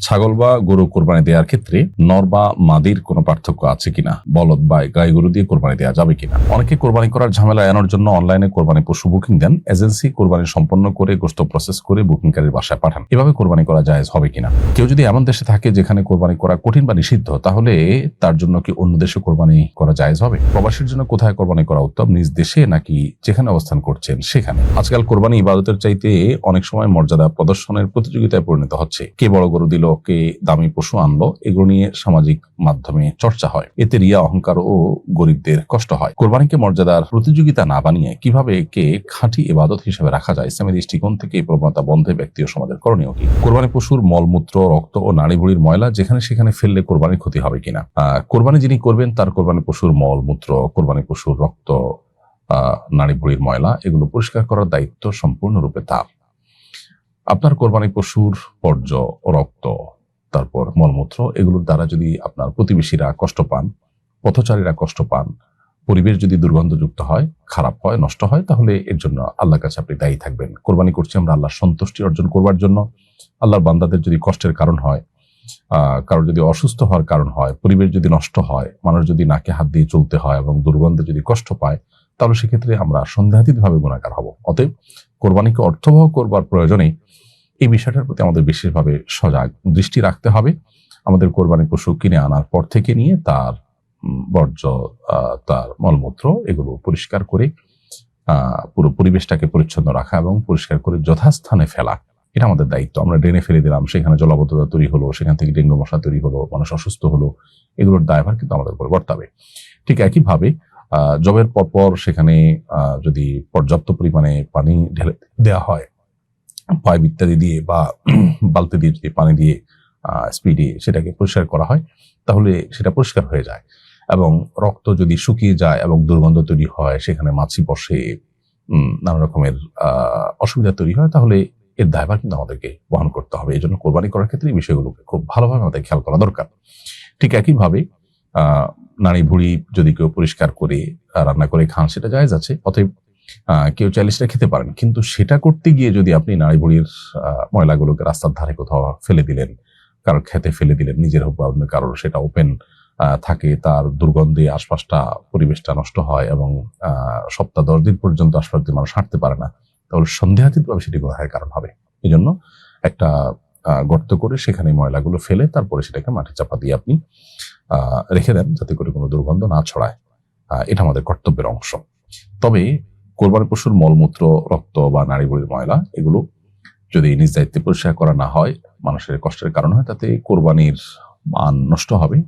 ছাগল বা গরু কোরবানি দেওয়ার ক্ষেত্রে নর বা মাদির কোনো পার্থক্য আছে কিনা, বলদ বা গাই গরু দিয়ে কোরবানি দেওয়া যাবে কিনা। অনেকে কোরবানি করার ঝামেলা এড়ানোর জন্য অনলাইনে কোরবানি পশু বুকিং দেন। এজেন্সি কোরবানি সম্পন্ন করে গোশত প্রসেস করে বুকিংকারীর বাসায় পাঠান। এভাবে কোরবানি করা জায়েজ হবে কিনা। কেউ যদি এমন দেশে থাকে যেখানে কোরবানি করা কঠিন বা নিষিদ্ধ, তাহলে তার জন্য কি অন্য দেশে কোরবানি করা জায়েজ হবে? প্রবাসীর জন্য কোথায় কোরবানি করা উত্তম, নিজ দেশে নাকি যেখানে অবস্থান করছেন সেখানে? আজকাল কোরবানি ইবাদতের চাইতে অনেক সময় মর্যাদা প্রদর্শনের প্রতিযোগিতায় পরিণত হচ্ছে। কে বড় গরু দিল, কে দামি পশু আনলো, এগুলো নিয়ে সামাজিক মাধ্যমে চর্চা হয়। এতে রিয়া, অহংকার ও গরিবদের কষ্ট হয়। কোরবানিকে মর্যাদার প্রতিযোগিতা না বানিয়ে কিভাবে একে খাঁটি ইবাদত হিসেবে রাখা যায়, ইসলামের দৃষ্টিকোণ থেকে এই প্রবণতা বন্ধে ব্যক্তি ও সমাজের করণীয় কি? কোরবানি পশুর মলমূত্র, রক্ত ও নাড়ি ভুড়ির ময়লা যেখানে সেখানে ফেললে কোরবানির ক্ষতি হবে কিনা। কোরবানি যিনি করবেন তার কোরবানি পশুর মলমূত্র, কোরবানি পশুর রক্ত, নাড়ি ভুড়ির ময়লা এগুলো পরিষ্কার করার দায়িত্ব সম্পূর্ণরূপে তার। আপনার কোরবানি পশুর বর্জ্য ও রক্ত, তারপর মলমূত্র এগুলোর দ্বারা যদি আপনার প্রতিবেশীরা কষ্ট পান, পথচারীরা কষ্ট পান, পরিবেশ যদি দুর্গন্ধযুক্ত হয়, খারাপ হয়, নষ্ট হয়, তাহলে এর জন্য আল্লাহর কাছে আপনি দায়ী থাকবেন। কোরবানি করছি আমরা আল্লাহর সন্তুষ্টি অর্জন করবার জন্য। আল্লাহর বান্দাদের যদি কষ্টের কারণ হয়, কারোর যদি অসুস্থ হওয়ার কারণ হয়, পরিবেশ যদি নষ্ট হয়, মানুষ যদি নাকে হাত দিয়ে চলতে হয় এবং দুর্গন্ধে যদি কষ্ট পায়, তাহলে সেক্ষেত্রে আমরা সন্দেহাতীতভাবে গুনাহগার হব। অতএব কোরবানিকে অর্থবহ করবার প্রয়োজনে এই বিষয়টার প্রতি আমাদের বিশেষভাবে সজাগ দৃষ্টি রাখতে হবে। আমাদের কোরবানি পশু কিনে আনার পর থেকে নিয়ে তার বর্জ্য, তার মলমূত্র এগুলো পরিষ্কার করে পুরো পরিবেশটাকে পরিচ্ছন্ন রাখা এবং পরিষ্কার করে যথাস্থানে ফেলা, এটা আমাদের দায়িত্ব। আমরা ড্রেনে ফেলে দিলাম, সেখানে জলাবদ্ধতা তৈরি হলো, সেখান থেকে ডেঙ্গু মশা তৈরি হলো, মানুষ অসুস্থ হলো, এগুলোর দায়ভার কিন্তু আমাদের উপর বর্তাবে। ঠিক একইভাবে জবের পরপর সেখানে যদি পর্যাপ্ত পরিমাণে পানি ঢেলে দেওয়া হয়, পাইপ ইত্যাদি দিয়ে বা বালতি দিয়ে যদি পানি দিয়ে স্পিডে সেটাকে পরিষ্কার করা হয়, তাহলে সেটা পরিষ্কার হয়ে যায়। এবং রক্ত যদি শুকিয়ে যায় এবং দুর্গন্ধ তৈরি হয়, সেখানে মাছি বসে, নানা রকমের অসুবিধা তৈরি হয়, তাহলে এর দায়ভার কিন্তু আমাদেরকে বহন করতে হবে। এই জন্য কোরবানি করার ক্ষেত্রে এই বিষয়গুলোকে খুব ভালোভাবে আমাদের খেয়াল করা দরকার। ঠিক একইভাবে নাড়ি ভুড়ি যদি কেউ পরিষ্কার করে রান্না করে খান, সেটা জায়েজ আছে। অতএব কেউ চাইলে সেটা খেতে পারেন, কিন্তু সেটা করতে গিয়ে যদি আপনি নাড়ি ভুড়ির ময়লাগুলোকে রাস্তার ধারে কোথাও ফেলে দিলেন, কারোর খেতে ফেলে দিলেন, নিজের হোক বা অন্য কারোর, সেটা ওপেন থাকে, তার দুর্গন্ধে আশপাশটা, পরিবেশটা নষ্ট হয় এবং সপ্তাহ 10 দিন পর্যন্ত আশপাশ দিয়ে মানুষ হাঁটতে পারে না, তাহলে সন্দেহাতীতভাবে সেটি গুনাহের কারণ হবে। এই জন্য একটা গর্ত করে সেখানে ময়লাগুলো ফেলে তারপরে সেটাকে মাটি চাপা দিয়ে আপনি রেখে দেন, যাতে করে কোনো দুর্গন্ধ না ছড়ায়। এটা আমাদের কর্তব্যের অংশ। তবে কোরবানি পশুর মলমূত্র, রক্ত বা নাড়ি ভুড়ির ময়লা এগুলো যদি নিজ দায়িত্বে পরিষ্কার করা না হয়, মানুষের কষ্টের কারণ হয়, তাতে কোরবানির মান নষ্ট হবে।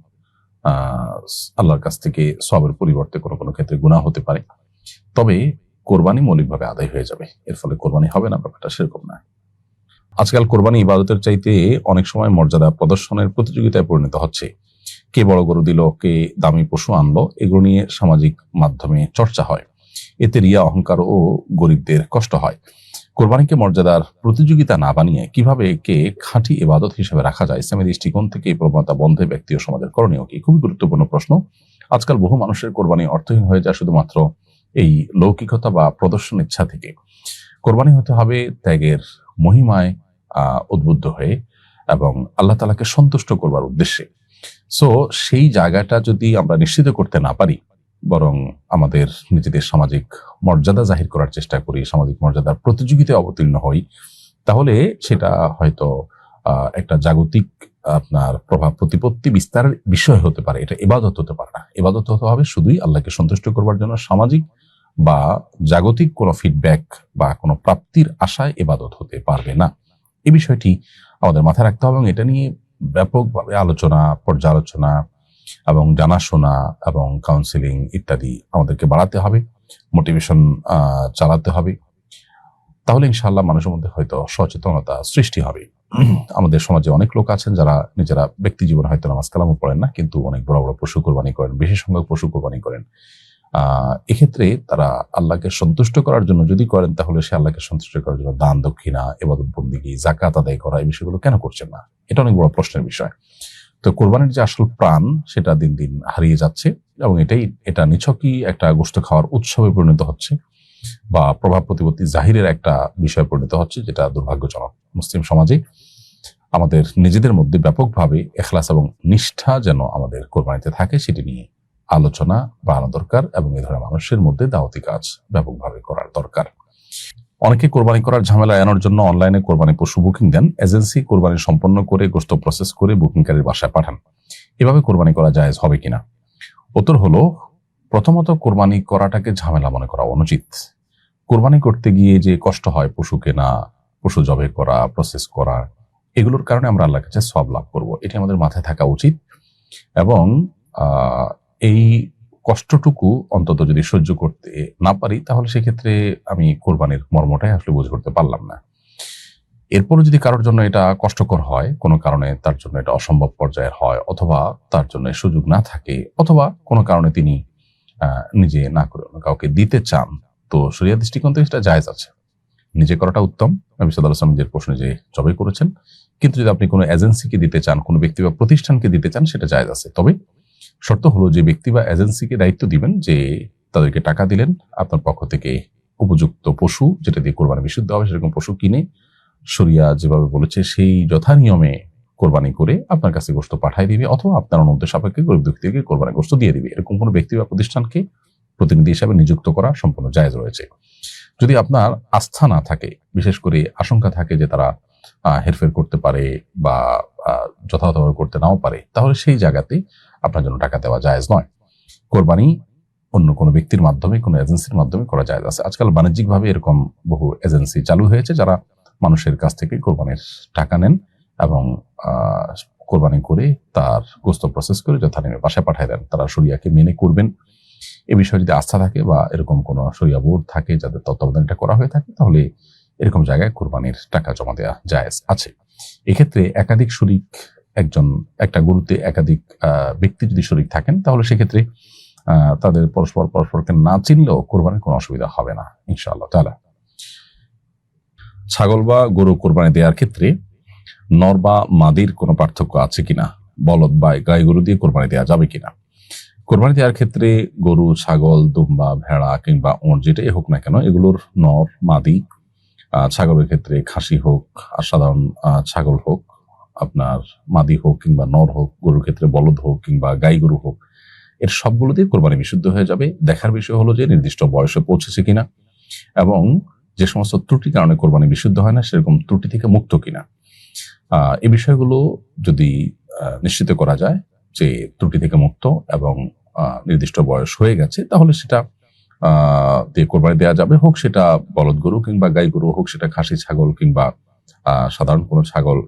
আল্লাহর কাছ থেকে সওয়াবের পরিবর্তে কোনো কোনো ক্ষেত্রে গুনাহ হতে পারে। তবে কোরবানি মৌলিকভাবে আদায় হয়ে যাবে, এর ফলে কোরবানি হবে না, ব্যাপারটা সেরকম না। আজকাল কোরবানি ইবাদতের চাইতে অনেক সময় মর্যাদা প্রদর্শনের প্রতিযোগিতায় পরিণত হচ্ছে। কে বড় গরু দিল, কে দামি পশু আনলো, এগুলো নিয়ে সামাজিক মাধ্যমে চর্চা হয়। এতে রিয়া, অহংকার ও গরিবদের কষ্ট হয়। কোরবানিকে মর্যাদার প্রতিযোগিতা না বানিয়ে কিভাবে একে খাঁটি ইবাদত হিসেবে রাখা যায়, ইসলামের দৃষ্টিকোণ থেকে এই প্রবণতা বন্ধে ব্যক্তি ও সমাজের করণীয় কি? খুবই গুরুত্বপূর্ণ প্রশ্ন। আজকাল বহু মানুষের কোরবানি অর্থহীন হয়ে যায় শুধুমাত্র এই লৌকিকতা বা প্রদর্শন ইচ্ছা থেকে। কোরবানি হতে হবে ত্যাগের মহিমায় উদ্বুদ্ধ হয়ে এবং আল্লাহ তাআলাকে সন্তুষ্ট করবার উদ্দেশ্যে। সো সেই জায়গাটা যদি আমরা নিশ্চিত করতে না পারি, বরং আমাদের নিজেদের সামাজিক মর্যাদা জাহির করার চেষ্টা করি, সামাজিক মর্যাদার প্রতিযোগিতায় অবতীর্ণ হই, তাহলে সেটা হয়তো একটা জাগতিক আপনার প্রভাব প্রতিপত্তি বিস্তারের বিষয় হতে পারে। এটা ইবাদত হতে পারে না। ইবাদত হতে হবে শুধুই আল্লাহকে সন্তুষ্ট করবার জন্য। সামাজিক বা জাগতিক কোনো ফিডব্যাক বা কোনো প্রাপ্তির আশায় ইবাদত হতে পারবে না। এই বিষয়টি আমাদের মাথায় রাখতে হবে এবং এটা নিয়ে ব্যাপকভাবে আলোচনা, পর্যালোচনা এবং জানাশোনা এবং কাউন্সিলিং ইত্যাদি আমাদেরকে বাড়াতে হবে, মোটিভেশন চালাতে হবে। তাহলে ইনশাআল্লাহ মানুষের মধ্যে হয়তো সচেতনতা সৃষ্টি হবে। আমাদের সমাজে অনেক লোক আছেন যারা নিজেরা ব্যক্তি জীবনে হয়তো নামাজ কালামও পড়েন না, কিন্তু অনেক বড় বড় পশু কোরবানি করেন, বেশি সংখ্যক পশু কোরবানি করেন। এক্ষেত্রে তারা আল্লাহকে সন্তুষ্ট করার জন্য যদি করেন, তাহলে সে আল্লাহকে সন্তুষ্ট করার জন্য দান, দক্ষিণা, ইবাদত বন্দেগী, যাকাত আদায় করা, এই বিষয়গুলো কেন করছেন না? এটা অনেক বড় প্রশ্নের বিষয়। তো কোরবানির যে আসল প্রাণ, সেটা দিন দিন হারিয়ে যাচ্ছে এবং এটা নিছকই একটা গোশত খাওয়ার উৎসবে পরিণত হচ্ছে বা প্রভাব প্রতিপত্তি জাহিরের একটা বিষয় পরিণত হচ্ছে, যেটা দুর্ভাগ্যজনক মুসলিম সমাজে। আমাদের নিজেদের মধ্যে ব্যাপকভাবে ইখলাস এবং নিষ্ঠা যেন আমাদের কোরবানিতে থাকে সেটি নিয়ে আলোচনা বাড়ানো দরকার এবং এ ধরনের মানুষের মধ্যে দাওয়াতি কাজ ব্যাপকভাবে করার দরকার। অনেকে কোরবানি করার ঝামেলা এড়ানোর জন্য অনলাইনে কোরবানি পশু বুকিং দেন, এজেন্সি কোরবানি সম্পন্ন করে গোশত প্রসেস করে বুকিংকারীর বাসায় পাঠান। এভাবে কোরবানি করা জায়েজ হবে কিনা? উত্তর হলো, প্রথমত কোরবানি করাটাকে ঝামেলা মনে করা অনুচিত। কোরবানি করতে গিয়ে যে কষ্ট হয়, পশু কেনা, পশু জবাই করা, প্রসেস করা, এগুলোর কারণে আমরা আল্লাহর কাছে সওয়াব লাভ করব, এটি আমাদের মাথায় থাকা উচিত। এবং এই কষ্টটুকু অন্তত যদি সহ্য করতে না পারি তাহলে সেক্ষেত্রে আমি কোরবানির মর্মটাই আসলে বুঝে করতে পারলাম না। এরপরও যদি কারোর জন্য এটা কষ্টকর হয়, কোনো কারণে তার জন্য এটা অসম্ভব পর্যায়ের হয়, অথবা তার জন্য সুযোগ না থাকে, অথবা কোনো কারণে তিনি নিজে না করে অন্য কাউকে দিতে চান, তো শরিয়া দৃষ্টিকোণ থেকে সেটা জায়েজ আছে। নিজে করাটা উত্তম। নবী সাল্লাল্লাহু আলাইহি ওয়াসাল্লাম যে প্রশ্নে যে জবাই করেছেন, কিন্তু যদি আপনি কোনো এজেন্সিকে দিতে চান, কোনো ব্যক্তি বা প্রতিষ্ঠানকে দিতে চান, সেটা জায়েজ আছে। তবে শর্ত হলো যে ব্যক্তি বা এজেন্সিকে দায়িত্ব দিবেন যে তাদেরকে টাকা দিলেন, আপনার পক্ষ থেকে উপযুক্ত পশু যেটা দিয়ে কোরবানি বিশুদ্ধ হবে সেরকম পশু কিনে শরিয়া যেভাবে বলেছে সেই যথা নিয়মে কোরবানি করে আপনার কাছে গোশত পাঠাই দিবে, অথবা আপনার অনুমতি সাপেক্ষে গরিব দুঃখীদেরকে কোরবানি গোশত দিয়ে দিবে। এরকম কোনো ব্যক্তি বা প্রতিষ্ঠানকে প্রতিনিধি হিসাবে নিযুক্ত করা সম্পূর্ণ জায়েজ রয়েছে। যদি আপনার আস্থা না থাকে, বিশেষ করে আশঙ্কা থাকে যে তারা হেরফের করতে পারে বা যথাযথভাবে করতে নাও পারে, তাহলে সেই জায়গাতে আপনার জন্য টাকা দেওয়া জায়েজ নয়। কোরবানি অন্য কোনো ব্যক্তির মাধ্যমে, কোনো এজেন্সির মাধ্যমে করা জায়েজ আছে। আজকাল বাণিজ্যিকভাবে এরকম বহু এজেন্সি চালু হয়েছে যারা মানুষের কাছ থেকে কোরবানির টাকা নেন এবং কোরবানি করে তার গোশত প্রসেস করে যথানিয়মে বাসায় পাঠায় দেন। তারা শরিয়াকে মেনে করবেন এ বিষয়ে যদি আস্থা থাকে বা এরকম কোনো শরিয়া বোর্ড থাকে যাদের তত্ত্বাবধানে এটা করা হয়ে থাকে, তাহলে এরকম জায়গায় কোরবানির টাকা জমা দেওয়া জায়েজ আছে। এক্ষেত্রে একাধিক শরিক, একটা গরুতে একাধিক ব্যক্তি যদি শরিক থাকেন, তাহলে সেক্ষেত্রে তাদের পরস্পরকে না চিনলেও কোরবানির কোনো অসুবিধা হবে না ইনশাআল্লাহ তাআলা। ছাগল বা গরু কোরবানি দেওয়ার ক্ষেত্রে নর বা মাদির কোনো পার্থক্য আছে কিনা, বলদ বা গাই গরু দিয়ে কোরবানি দেওয়া যাবে কিনা? কোরবানি দেওয়ার ক্ষেত্রে গরু, ছাগল, দুম্বা, ভেড়া কিংবা ওঁট যেটাই হোক না কেন, এগুলোর নর মাদি, ছাগলের ক্ষেত্রে খাসি হোক আর সাধারণ ছাগল হোক, আপনার মাদি হোক কিংবা নর হোক, গরুর ক্ষেত্রে বলদ হোক কিংবা গাই গরু হোক, এর সবগুলো দিয়ে কোরবানি বিশুদ্ধ হয়ে যাবে। দেখার বিষয় হলো যে নির্দিষ্ট বয়সে পৌঁছেছে কিনা এবং যে সমস্ত ত্রুটির কারণে কোরবানি বিশুদ্ধ হয় না সেরকম ত্রুটি থেকে মুক্ত কিনা। এই বিষয়গুলো যদি নিশ্চিত করা যায় যে ত্রুটি থেকে মুক্ত এবং নির্দিষ্ট বয়স হয়ে গেছে, তাহলে সেটা দিয়ে কোরবানি দেওয়া যাবে। হোক সেটা বলদ গরু কিংবা গাই গরু, হোক সেটা খাসি ছাগল কিংবা সাধারণ কোনো ছাগল,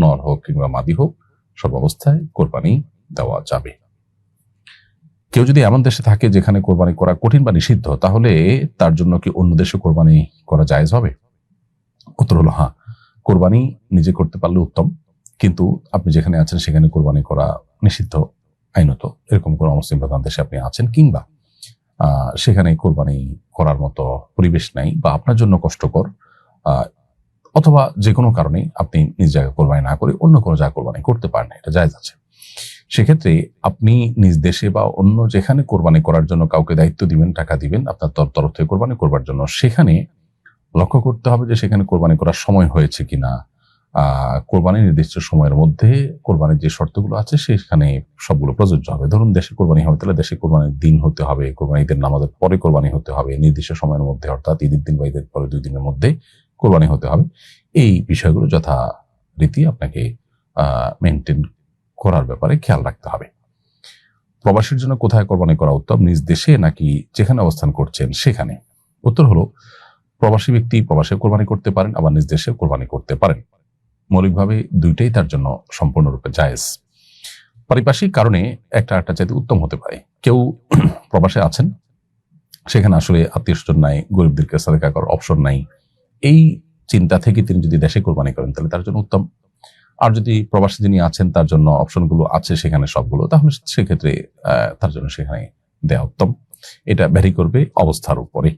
নর হোক কিংবা মাদি হোক, সর্বাবস্থায় কোরবানি দেওয়া যাবে। কেউ যদি এমন দেশে থাকে যেখানে কোরবানি করা কঠিন বা নিষিদ্ধ, তাহলে তার জন্য কি অন্য দেশে কোরবানি করা জায়েজ হবে? উত্তর হলো হ্যাঁ, কোরবানি নিজে করতে পারলে উত্তম, কিন্তু আপনি যেখানে আছেন সেখানে কোরবানি করা নিষিদ্ধ আইনত, এরকম কোনো মুসলিম প্রধান দেশে আপনি আছেন কিংবা সেখানে কোরবানি করার মতো পরিবেশ নাই বা আপনার জন্য কষ্টকর, অথবা যে কোনো কারণে আপনি নিজ জায়গায় কোরবানি না করে অন্য কোনো জায়গায় কোরবানি করতে পারেন, এটা জায়েজ আছে। সেক্ষেত্রে আপনি নিজ দেশে বা অন্য যেখানে কোরবানি করার জন্য কাউকে দায়িত্ব দিবেন, টাকা দিবেন আপনার তরফ থেকে কোরবানি করবার জন্য, সেখানে লক্ষ্য করতে হবে যে সেখানে কোরবানি করার সময় হয়েছে কিনা, কোরবানির নির্দিষ্ট সময়ের মধ্যে কোরবানির যে শর্তগুলো আছে সেখানে সবগুলো প্রযোজ্য হবে। ধরুন দেশে কোরবানি হবে, তাহলে দেশে কোরবানির দিন হতে হবে, কোরবানি ঈদের নামাজের পরে কোরবানি হতে হবে, নির্দিষ্ট সময়ের মধ্যে, অর্থাৎ ঈদের দিন বা ঈদের পরে 2 দিনের মধ্যে কোরবানি হতে হবে। এই বিষয়গুলো যথারীতি আপনাকে মেনটেন করার ব্যাপারে খেয়াল রাখতে হবে। প্রবাসীর জন্য কোথায় কোরবানি করা উত্তম, নিজ দেশে নাকি যেখানে অবস্থান করছেন সেখানে? উত্তর হলো, প্রবাসী ব্যক্তি প্রবাসে কোরবানি করতে পারেন, আবার নিজ দেশে কোরবানি করতে পারেন। মৌলিকভাবে দুইটাই তার জন্য সম্পূর্ণরূপে জায়েজ। পারিপার্শ্বিক কারণে একটা চাইতে উত্তম হতে পারে। কেউ প্রবাসে আছেন, সেখানে আসলে আত্মীয় স্বজন নাই, গরিবদেরকে সাদাকা করার অপশন নাই, এই চিন্তা থেকে তিনি যদি দেশে কোরবানি করেন তাহলে তার জন্য উত্তম। আর যদি প্রবাসী যিনি আছেন তার জন্য অপশনগুলো আছে সেখানে সবগুলো, তাহলে সেক্ষেত্রে তার জন্য সেখানে দেওয়া উত্তম। এটা ভ্যারি করবে অবস্থার উপরে।